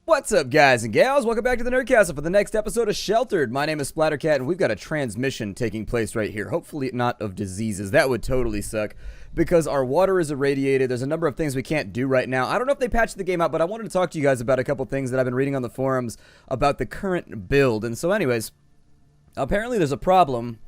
What's up, guys and gals? Welcome back to the Nerdcastle for the next episode of Sheltered. My name is Splattercat, and we've got a transmission taking place right here. Hopefully not of diseases. That would totally suck, because our water is irradiated. There's a number of things we can't do right now. I don't know if they patched the game out, but I wanted to talk to you guys about a couple things that I've been reading on the forums about the current build. And so anyways, apparently there's a problem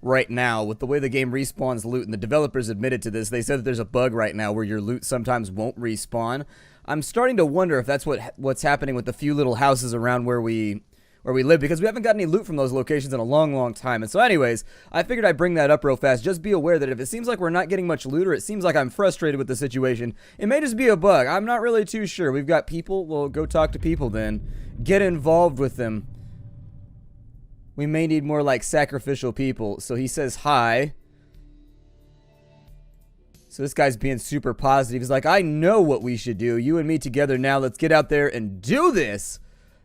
right now with the way the game respawns loot, and the developers admitted to this. They said that there's a bug right now where your loot sometimes won't respawn. I'm starting to wonder if that's what's happening with the few little houses around where we live, because we haven't got any loot from those locations in a long time. And so anyways, I figured I'd bring that up real fast. Just be aware that if it seems like we're not getting much loot, or it seems like I'm frustrated with the situation, it may just be a bug. I'm not really too sure. We've got people. Well, go talk to people then. Get involved with them. We may need more like sacrificial people. So he says hi. So this guy's being super positive. He's like, I know what we should do. You and me together now. Let's get out there and do this.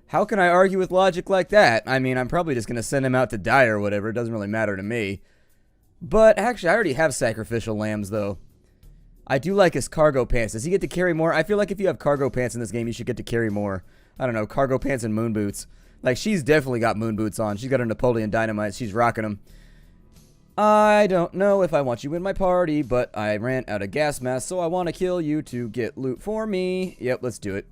How can I argue with logic like that? I mean, I'm probably just going to send him out to die or whatever. It doesn't really matter to me. But actually, I already have sacrificial lambs, though. I do like his cargo pants. Does he get to carry more? I feel like if you have cargo pants in this game, you should get to carry more. I don't know, cargo pants and moon boots. Like, she's definitely got moon boots on. She's got her Napoleon Dynamite. She's rocking them. I don't know if I want you in my party, but I ran out of gas masks, so I want to kill you to get loot for me. Yep, let's do it.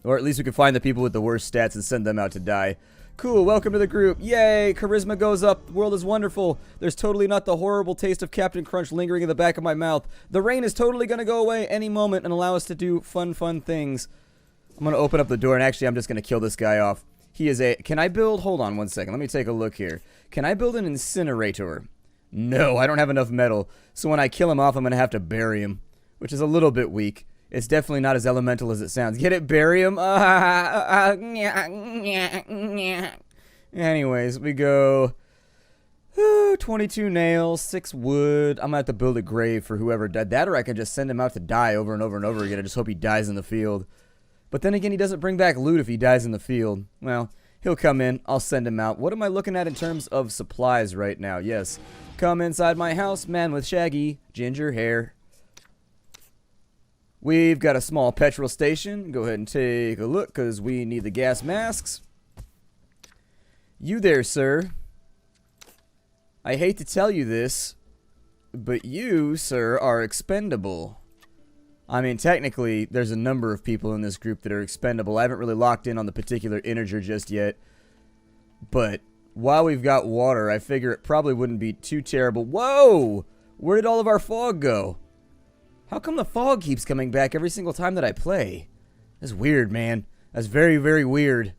Or at least we can find the people with the worst stats and send them out to die. Cool, welcome to the group. Yay, charisma goes up. The world is wonderful. There's totally not the horrible taste of Captain Crunch lingering in the back of my mouth. The rain is totally going to go away any moment and allow us to do fun things. I'm going to open up the door, and actually I'm just going to kill this guy off. He is a... Can I build... Hold on one second. Let me take a look here. Can I build an incinerator? No, I don't have enough metal. So when I kill him off, I'm going to have to bury him, which is a little bit weak. It's definitely not as elemental as it sounds. Get it? Bury him? Anyways, we go... 22 nails, 6 wood. I'm going to have to build a grave for whoever died. That, or I can just send him out to die over and over and over again. I just hope he dies in the field. But then again, he doesn't bring back loot if he dies in the field. Well, he'll come in. I'll send him out. What am I looking at in terms of supplies right now? Yes. Come inside my house, man with shaggy ginger hair. We've got a small petrol station. Go ahead and take a look, because we need the gas masks. You there, sir. I hate to tell you this, but you, sir, are expendable. I mean, technically, there's a number of people in this group that are expendable. I haven't really locked in on the particular integer just yet. But while we've got water, I figure it probably wouldn't be too terrible. Whoa! Where did all of our fog go? How come the fog keeps coming back every single time that I play? That's weird, man. That's very weird.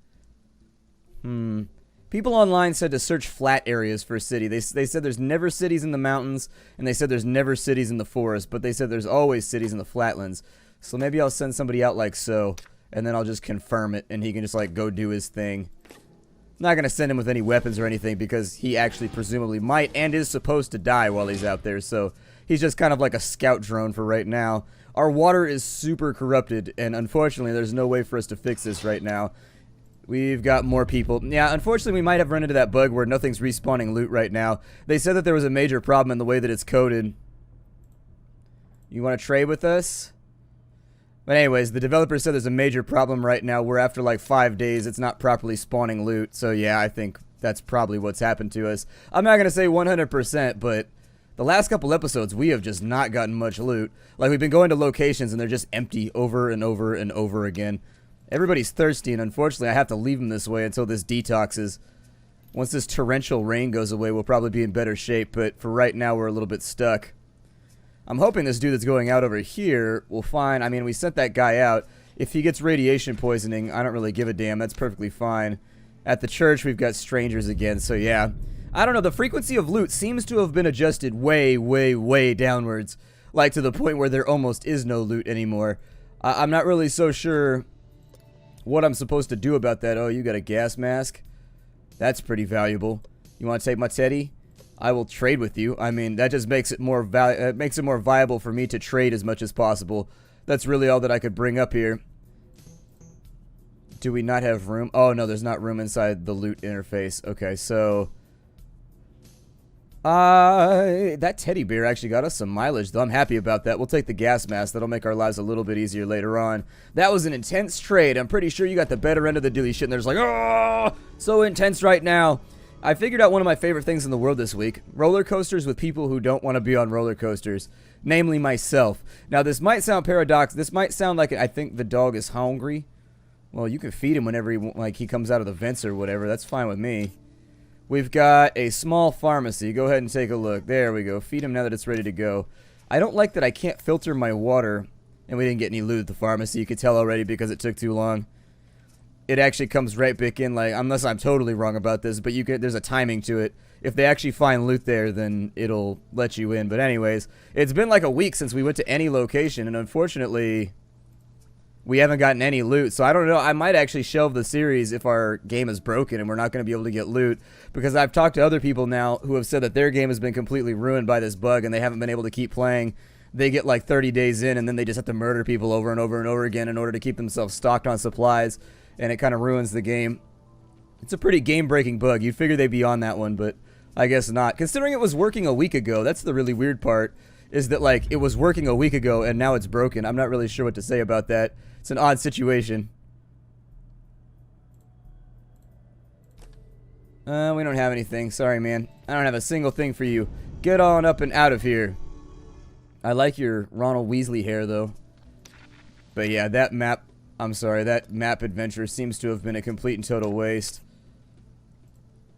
People online said to search flat areas for a city. They said there's never cities in the mountains, and they said there's never cities in the forest, but they said there's always cities in the flatlands. So maybe I'll send somebody out like so, and then I'll just confirm it, and he can just, like, go do his thing. I'm not going to send him with any weapons or anything, because he actually presumably might and is supposed to die while he's out there, so he's just kind of like a scout drone for right now. Our water is super corrupted, and unfortunately there's no way for us to fix this right now. We've got more people. Yeah, unfortunately, we might have run into that bug where nothing's respawning loot right now. They said that there was a major problem in the way that it's coded. You want to trade with us? But anyways, the developer said there's a major problem right now where after like 5 days, it's not properly spawning loot. So yeah, I think that's probably what's happened to us. I'm not going to say 100%, but the last couple episodes, we have just not gotten much loot. Like, we've been going to locations and they're just empty over and over and over again. Everybody's thirsty, and unfortunately, I have to leave them this way until this detoxes. Once this torrential rain goes away, we'll probably be in better shape, but for right now, we're a little bit stuck. I'm hoping this dude that's going out over here will find... I mean, we sent that guy out. If he gets radiation poisoning, I don't really give a damn. That's perfectly fine. At the church, we've got strangers again, so yeah. I don't know, the frequency of loot seems to have been adjusted way downwards. Like, to the point where there almost is no loot anymore. I'm not really so sure what I'm supposed to do about that. Oh, you got a gas mask? That's pretty valuable. You want to take my teddy? I will trade with you. I mean, that just makes it more viable for me to trade as much as possible. That's really all that I could bring up here. Do we not have room? Oh, no, there's not room inside the loot interface. Okay, so That teddy bear actually got us some mileage, though. I'm happy about that. We'll take the gas mask. That'll make our lives a little bit easier later on. That was an intense trade. I'm pretty sure you got the better end of the deal. You shit, and there's like, oh, so intense right now. I figured out one of my favorite things in the world this week. Roller coasters with people who don't want to be on roller coasters. Namely myself. Now, this might sound paradox. This might sound like I think the dog is hungry. Well, you can feed him whenever he comes out of the vents or whatever. That's fine with me. We've got a small pharmacy. Go ahead and take a look. There we go. Feed him now that it's ready to go. I don't like that I can't filter my water. And we didn't get any loot at the pharmacy. You could tell already because it took too long. It actually comes right back in, like, unless I'm totally wrong about this, but there's a timing to it. If they actually find loot there, then it'll let you in. But anyways, it's been like a week since we went to any location, and unfortunately, we haven't gotten any loot. So I don't know. I might actually shelve the series if our game is broken and we're not going to be able to get loot, because I've talked to other people now who have said that their game has been completely ruined by this bug and they haven't been able to keep playing. They get like 30 days in and then they just have to murder people over and over and over again in order to keep themselves stocked on supplies, and it kind of ruins the game. It's a pretty game-breaking bug. You'd figure they'd be on that one, but I guess not. Considering it was working a week ago, that's the really weird part, is that like it was working a week ago and now it's broken. I'm not really sure what to say about that. It's an odd situation. We don't have anything. Sorry, man. I don't have a single thing for you. Get on up and out of here. I like your Ronald Weasley hair, though. But yeah, that map... I'm sorry, that map adventure seems to have been a complete and total waste.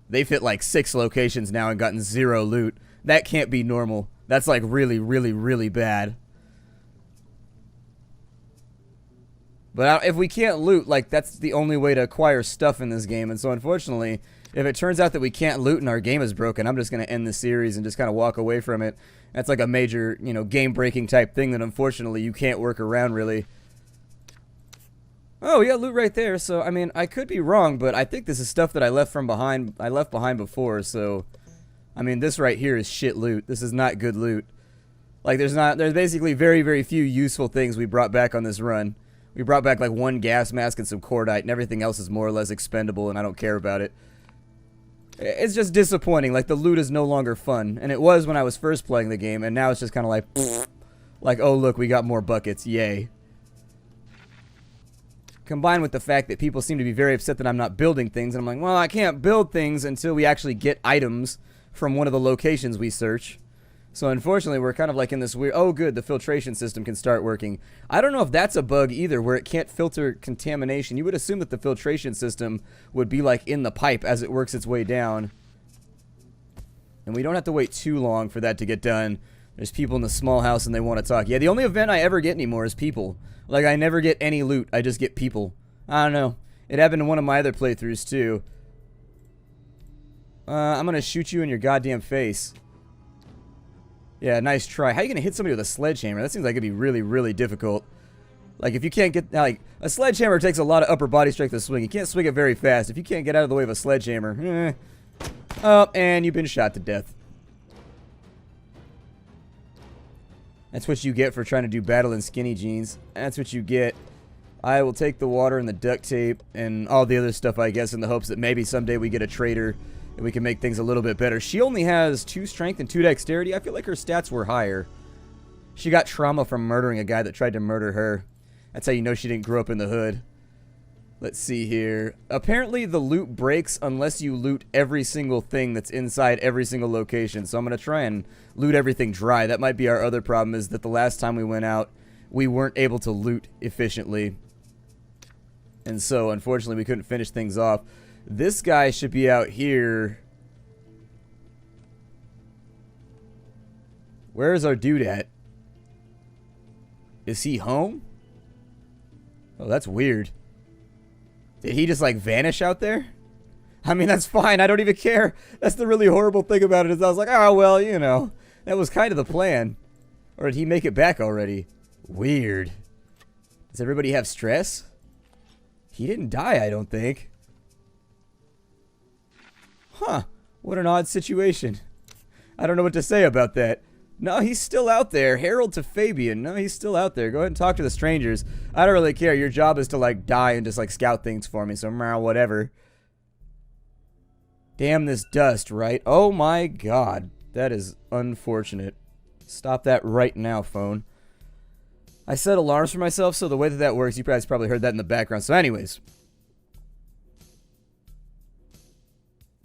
They've hit like 6 locations now and gotten 0 loot. That can't be normal. That's like really, really, really bad. But if we can't loot, like, that's the only way to acquire stuff in this game. And so, unfortunately, if it turns out that we can't loot and our game is broken, I'm just going to end the series and just kind of walk away from it. That's like a major, you know, game-breaking type thing that, unfortunately, you can't work around, really. Oh, yeah, loot right there. So, I mean, I could be wrong, but I think this is stuff that I left behind before. So, I mean, this right here is shit loot. This is not good loot. Like, there's basically very, very few useful things we brought back on this run. We brought back like 1 gas mask and some cordite, and everything else is more or less expendable, and I don't care about it. It's just disappointing. Like, the loot is no longer fun, and it was when I was first playing the game, and now it's just kind of like, oh look, we got more buckets, yay. Combined with the fact that people seem to be very upset that I'm not building things, and I'm like, well, I can't build things until we actually get items from one of the locations we search. So unfortunately, we're kind of like in this weird... Oh, good, the filtration system can start working. I don't know if that's a bug either, where it can't filter contamination. You would assume that the filtration system would be like in the pipe as it works its way down. And we don't have to wait too long for that to get done. There's people in the small house and they want to talk. Yeah, the only event I ever get anymore is people. Like, I never get any loot. I just get people. I don't know. It happened in one of my other playthroughs, too. I'm going to shoot you in your goddamn face. Yeah, nice try. How are you going to hit somebody with a sledgehammer? That seems like it'd be really, really difficult. Like, if you can't get... Like, a sledgehammer takes a lot of upper body strength to swing. You can't swing it very fast. If you can't get out of the way of a sledgehammer... Oh, and you've been shot to death. That's what you get for trying to do battle in skinny jeans. That's what you get. I will take the water and the duct tape and all the other stuff, I guess, in the hopes that maybe someday we get a trader and we can make things a little bit better. She only has 2 strength and 2 dexterity. I feel like her stats were higher. She got trauma from murdering a guy that tried to murder her. That's how you know she didn't grow up in the hood. Let's see here. Apparently the loot breaks unless you loot every single thing that's inside every single location. So I'm going to try and loot everything dry. That might be our other problem, is that the last time we went out, we weren't able to loot efficiently. And so, unfortunately, we couldn't finish things off. This guy should be out here. Where is our dude at? Is he home? Oh, that's weird. Did he just, like, vanish out there? I mean, that's fine. I don't even care. That's the really horrible thing about it, is I was like, oh, well, you know, that was kind of the plan. Or did he make it back already? Weird. Does everybody have stress? He didn't die, I don't think. Huh. What an odd situation. I don't know what to say about that. No, he's still out there. Harold to Fabian. No, he's still out there. Go ahead and talk to the strangers. I don't really care. Your job is to, like, die and just, like, scout things for me. So, whatever. Damn this dust, right? Oh, my God. That is unfortunate. Stop that right now, phone. I set alarms for myself, so the way that that works, you guys probably heard that in the background. So anyways.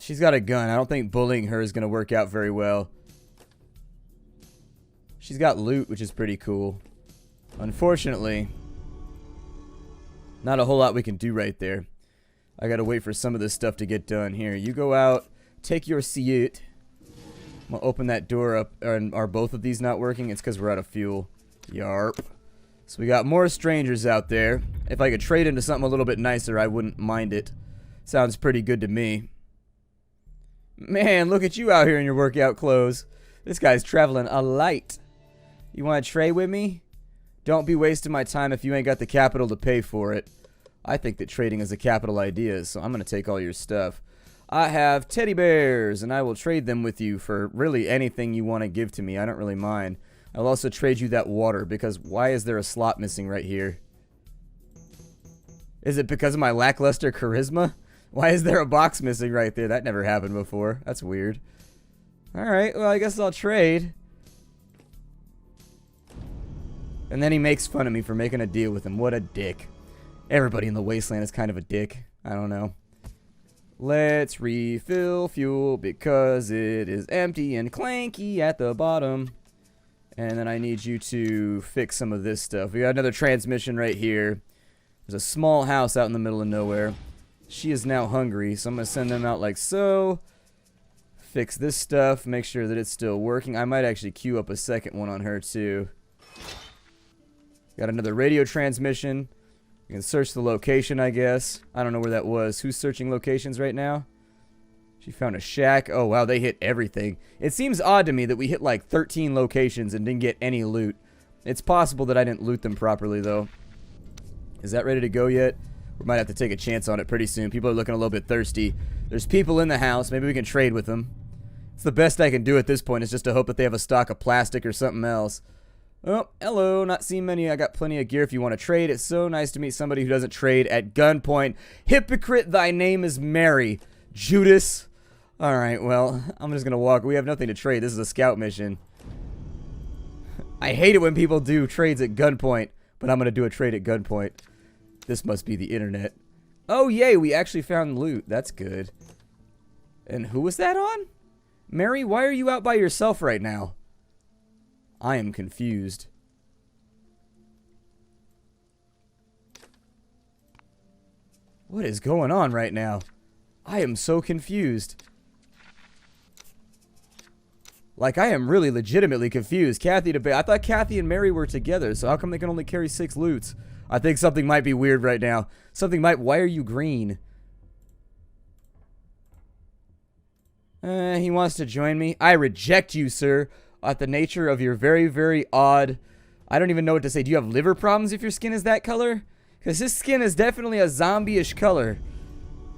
She's got a gun. I don't think bullying her is going to work out very well. She's got loot, which is pretty cool. Unfortunately, not a whole lot we can do right there. I got to wait for some of this stuff to get done. Here, you go out. Take your seat. I'm going to open that door up. Are both of these not working? It's because we're out of fuel. Yarp. So we got more strangers out there. If I could trade into something a little bit nicer, I wouldn't mind it. Sounds pretty good to me. Man, look at you out here in your workout clothes. This guy's traveling a light. You want to trade with me? Don't be wasting my time if you ain't got the capital to pay for it. I think that trading is a capital idea, so I'm going to take all your stuff. I have teddy bears, and I will trade them with you for really anything you want to give to me. I don't really mind. I'll also trade you that water, because why is there a slot missing right here? Is it because of my lackluster charisma? Why is there a box missing right there? That never happened before. That's weird. Alright, well, I guess I'll trade. And then he makes fun of me for making a deal with him. What a dick. Everybody in the wasteland is kind of a dick. I don't know. Let's refill fuel because it is empty and clanky at the bottom. And then I need you to fix some of this stuff. We got another transmission right here. There's a small house out in the middle of nowhere. She is now hungry, so I'm going to send them out like so. Fix this stuff, make sure that it's still working. I might actually queue up a second one on her too. Got another radio transmission. You can search the location, I guess. I don't know where that was. Who's searching locations right now? She found a shack. Oh, wow, they hit everything. It seems odd to me that we hit like 13 locations and didn't get any loot. It's possible that I didn't loot them properly, though. Is that ready to go yet? We might have to take a chance on it pretty soon. People are looking a little bit thirsty. There's people in the house. Maybe we can trade with them. It's the best I can do at this point is just to hope that they have a stock of plastic or something else. Oh, hello. Not seen many. I got plenty of gear if you want to trade. It's so nice to meet somebody who doesn't trade at gunpoint. Hypocrite, thy name is Mary. Judas. Alright, well, I'm just going to walk. We have nothing to trade. This is a scout mission. I hate it when people do trades at gunpoint, but I'm going to do a trade at gunpoint. This must be the internet. Oh, yay, we actually found loot. That's good. And who was that on? Mary, why are you out by yourself right now? I am confused. What is going on right now? I am so confused. Like, I am really legitimately confused. I thought Kathy and Mary were together, so how come they can only carry 6 loots? I think something might be weird right now. Why are you green? He wants to join me. I reject you, sir. At the nature of your very, very odd... I don't even know what to say. Do you have liver problems if your skin is that color? Because his skin is definitely a zombie-ish color.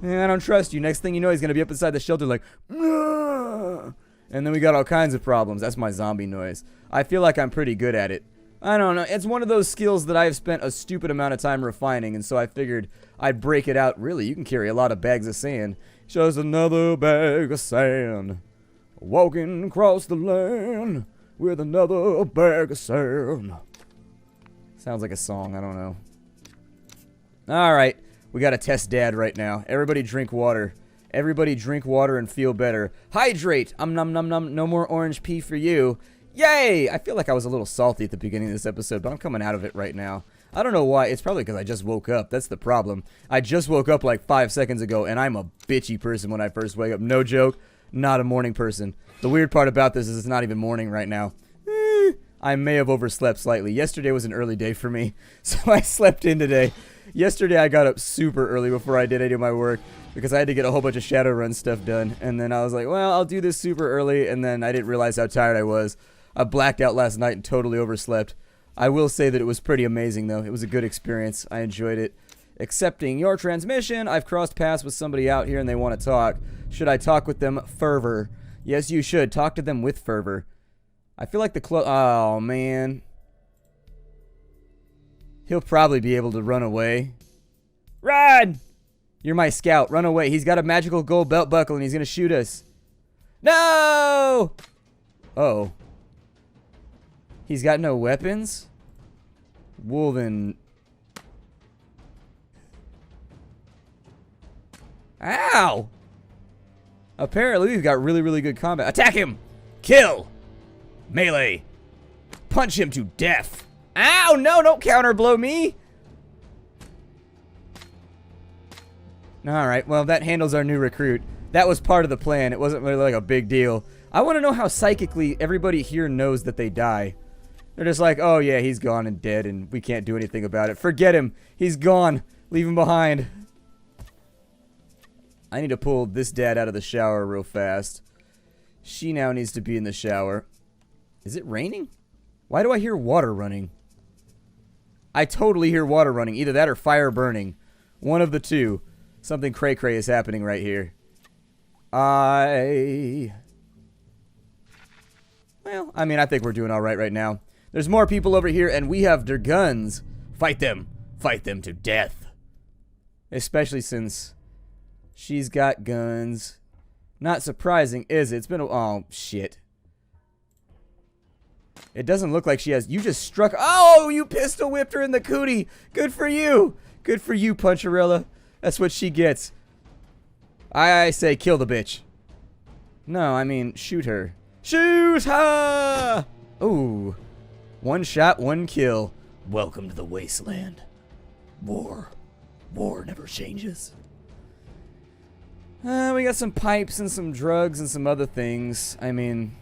I don't trust you. Next thing you know, he's going to be up inside the shelter like... Nah! And then we got all kinds of problems. That's my zombie noise. I feel like I'm pretty good at it. I don't know. It's one of those skills that I've spent a stupid amount of time refining, and so I figured I'd break it out. Really, you can carry a lot of bags of sand. Just another bag of sand. Walking across the land with another bag of sand. Sounds like a song. I don't know. Alright. We gotta test Dad right now. Everybody drink water. Everybody drink water and feel better. Hydrate! Nom nom nom. No more orange pee for you. Yay! I feel like I was a little salty at the beginning of this episode, but I'm coming out of it right now. I don't know why. It's probably because I just woke up. That's the problem. I just woke up like 5 seconds ago, and I'm a bitchy person when I first wake up. No joke. Not a morning person. The weird part about this is it's not even morning right now. I may have overslept slightly. Yesterday was an early day for me, so I slept in today. Yesterday I got up super early before I did any of my work because I had to get a whole bunch of Shadowrun stuff done. And then I was like, well, I'll do this super early, and then I didn't realize how tired I was. I blacked out last night and totally overslept. I will say that it was pretty amazing, though. It was a good experience. I enjoyed it. Accepting your transmission. I've crossed paths with somebody out here and they want to talk. Should I talk with them? Fervor. Yes, you should. Talk to them with fervor. I feel like oh, man. He'll probably be able to run away. Run! You're my scout. Run away. He's got a magical gold belt buckle and he's going to shoot us. No! Oh. He's got no weapons? Well then... Ow! Apparently we've got really, really good combat. Attack him! Kill! Melee! Punch him to death! Ow! No, don't counter blow me! Alright, well that handles our new recruit. That was part of the plan. It wasn't really like a big deal. I want to know how psychically everybody here knows that they die. They're just like, oh yeah, he's gone and dead and we can't do anything about it. Forget him. He's gone. Leave him behind. I need to pull this dad out of the shower real fast. She now needs to be in the shower. Is it raining? Why do I hear water running? I totally hear water running. Either that or fire burning. One of the two. Something cray-cray is happening right here. Well, I mean, I think we're doing alright right now. There's more people over here, and we have their guns. Fight them. Fight them to death. Especially since she's got guns. Not surprising, is it? It's been a... Oh, shit. It doesn't look like she has... You just struck... Oh, you pistol whipped her in the cootie. Good for you. Good for you, Puncharella. That's what she gets. I say kill the bitch. No, I mean shoot her. Shoot her! Ooh. One shot, one kill. Welcome to the wasteland. War. War never changes. We got some pipes and some drugs and some other things. I mean...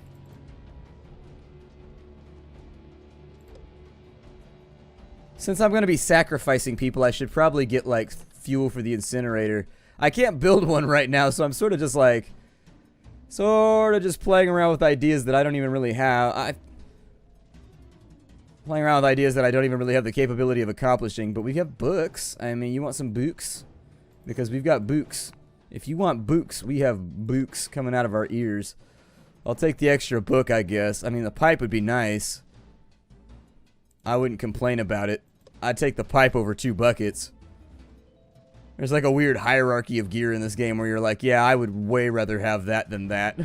Since I'm going to be sacrificing people, I should probably get, like, fuel for the incinerator. I can't build one right now, so I'm sort of just, like... Sort of just playing around with ideas that I don't even really have. Playing around with ideas that I don't even really have the capability of accomplishing. But we have books. I mean, you want some books? Because we've got books. If you want books, we have books coming out of our ears. I'll take the extra book, I guess. I mean, the pipe would be nice. I wouldn't complain about it. I'd take the pipe over 2 buckets. There's like a weird hierarchy of gear in this game where you're like, yeah, I would way rather have that than that.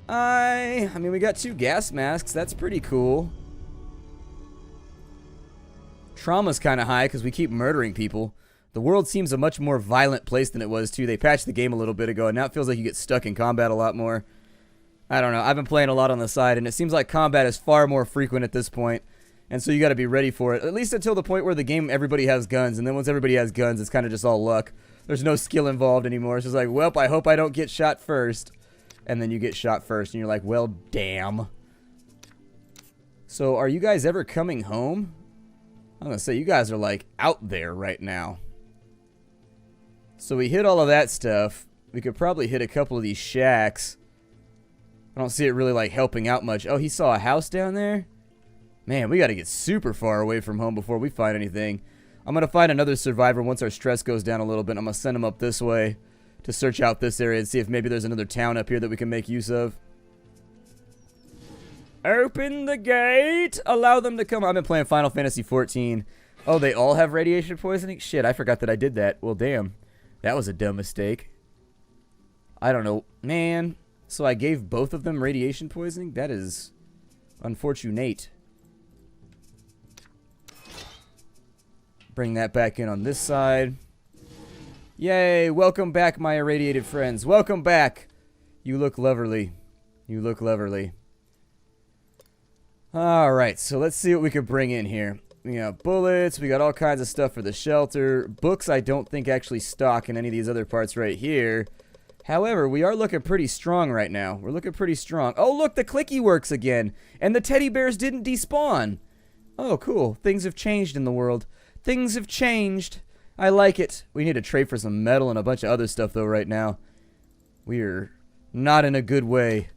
I mean, we got 2 gas masks. That's pretty cool. Trauma's kind of high because we keep murdering people. The world seems a much more violent place than it was, too. They patched the game a little bit ago, and now it feels like you get stuck in combat a lot more. I don't know. I've been playing a lot on the side, and it seems like combat is far more frequent at this point. And so you got to be ready for it, at least until the point where the game everybody has guns, and then once everybody has guns, it's kind of just all luck. There's no skill involved anymore. It's just like, well, I hope I don't get shot first. And then you get shot first, and you're like, well, damn. So are you guys ever coming home? I'm going to say you guys are like out there right now. So we hit all of that stuff. We could probably hit a couple of these shacks. I don't see it really like helping out much. Oh, he saw a house down there? Man, we got to get super far away from home before we find anything. I'm going to find another survivor once our stress goes down a little bit. I'm going to send him up this way to search out this area and see if maybe there's another town up here that we can make use of. Open the gate! Allow them to come. I've been playing Final Fantasy XIV. Oh, they all have radiation poisoning? Shit, I forgot that I did that. Well, damn. That was a dumb mistake. I don't know. Man. So I gave both of them radiation poisoning? That is unfortunate. Bring that back in on this side. Yay, welcome back, my irradiated friends. Welcome back. You look lovely. You look lovely. Alright, so let's see what we could bring in here. We got bullets, we got all kinds of stuff for the shelter. Books I don't think actually stock in any of these other parts right here. However, we are looking pretty strong right now. We're looking pretty strong. Oh, look, the clicky works again. And the teddy bears didn't despawn. Oh, cool. Things have changed in the world. Things have changed. I like it. We need to trade for some metal and a bunch of other stuff, though, right now. We're not in a good way.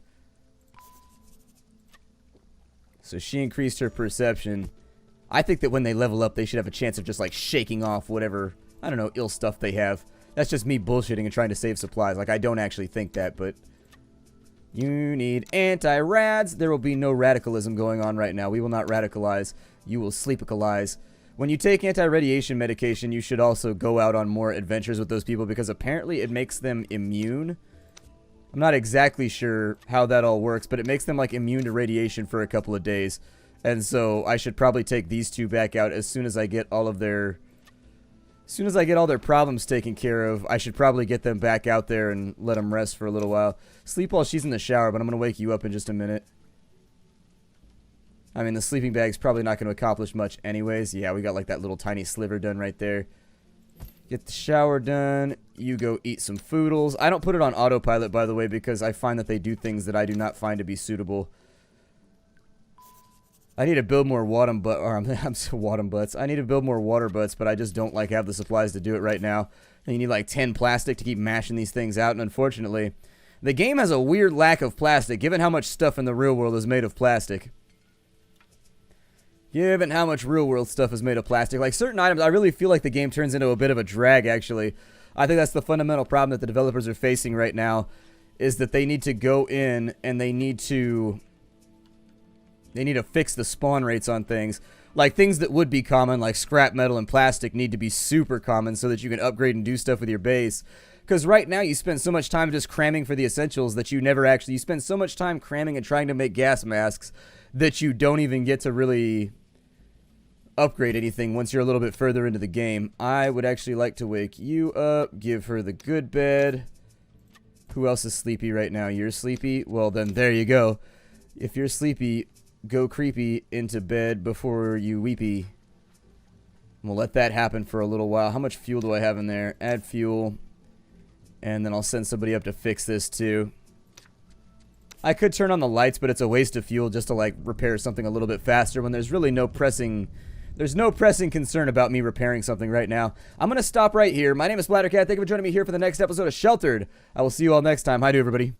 So she increased her perception. I think that when they level up, they should have a chance of just, like, shaking off whatever, I don't know, ill stuff they have. That's just me bullshitting and trying to save supplies. Like, I don't actually think that, but... You need anti-rads. There will be no radicalism going on right now. We will not radicalize. You will sleepicalize. When you take anti-radiation medication, you should also go out on more adventures with those people because apparently it makes them immune. I'm not exactly sure how that all works, but it makes them like immune to radiation for a couple of days. And so I should probably take these two back out as soon as I get all of their... As soon as I get all their problems taken care of, I should probably get them back out there and let them rest for a little while. Sleep while she's in the shower, but I'm going to wake you up in just a minute. I mean, the sleeping bag's probably not going to accomplish much anyways. Yeah, we got like that little tiny sliver done right there. Get the shower done. You go eat some foodles. I don't put it on autopilot, by the way, because I find that they do things that I do not find to be suitable. I need to build more water butts. I need to build more water butts, but I just don't like have the supplies to do it right now. And you need like 10 plastic to keep mashing these things out, and unfortunately, the game has a weird lack of plastic, given how much stuff in the real world is made of plastic. Given how much real world stuff is made of plastic. Like certain items, I really feel like the game turns into a bit of a drag, actually. I think that's the fundamental problem that the developers are facing right now, is that they need to go in and they need to fix the spawn rates on things. Like things that would be common, like scrap metal and plastic, need to be super common so that you can upgrade and do stuff with your base. Because right now you spend so much time just cramming for the essentials that you never actually... You spend so much time cramming and trying to make gas masks that you don't even get to really upgrade anything once you're a little bit further into the game. I would actually like to wake you up, give her the good bed. Who else is sleepy right now? You're sleepy? Well, then there you go. If you're sleepy, go creepy into bed before you weepy. We'll let that happen for a little while. How much fuel do I have in there? Add fuel. And then I'll send somebody up to fix this too. I could turn on the lights, but it's a waste of fuel just to like repair something a little bit faster when there's really no pressing... There's no pressing concern about me repairing something right now. I'm going to stop right here. My name is Splattercat. Thank you for joining me here for the next episode of Sheltered. I will see you all next time. Hi to everybody.